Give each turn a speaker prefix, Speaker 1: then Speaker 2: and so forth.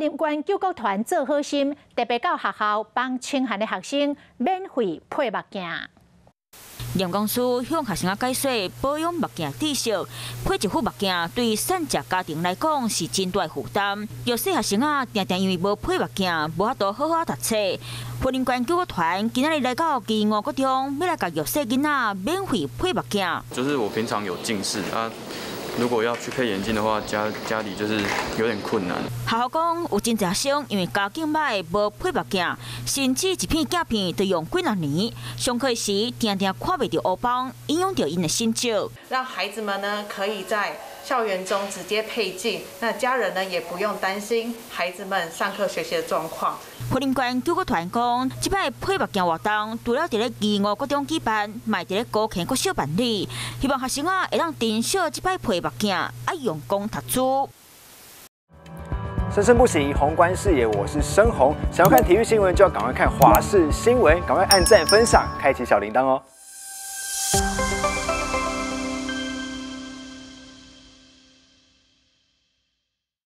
Speaker 1: 林县救国团做好心，特别到学校帮清寒的学生免费配目镜。
Speaker 2: 验光师向学生解说保养目镜知识，配一副目镜对省食家庭来讲是真大负担。有些学生常常因为无配目镜，无法度好好读册。云林县救国团今日来到基5国中，要来教弱势囡仔免费配目镜。
Speaker 3: 就是我平常有近视啊。 如果要去配眼镜的话，家里就是有点困难。
Speaker 2: 学校讲有真侪学生因为家境歹，无配目镜，甚至一片镜片都用几啊年。上课时常常看袂到黑帮，影响到因的成绩。
Speaker 4: 让孩子们呢可以在校园中直接配镜，那家人呢也不用担心孩子们上课学习的状况。
Speaker 2: 云林县救国团讲，即摆配目镜活动除了伫咧基5国中举办，嘛伫咧高坑国小办理，希望学生会当珍惜即摆配目镜，爱用功读书。
Speaker 5: 生生不息，宏观视野，我是申宏。想要看体育新闻，就要赶快看华视新闻，赶快按赞、分享、开启小铃铛哦。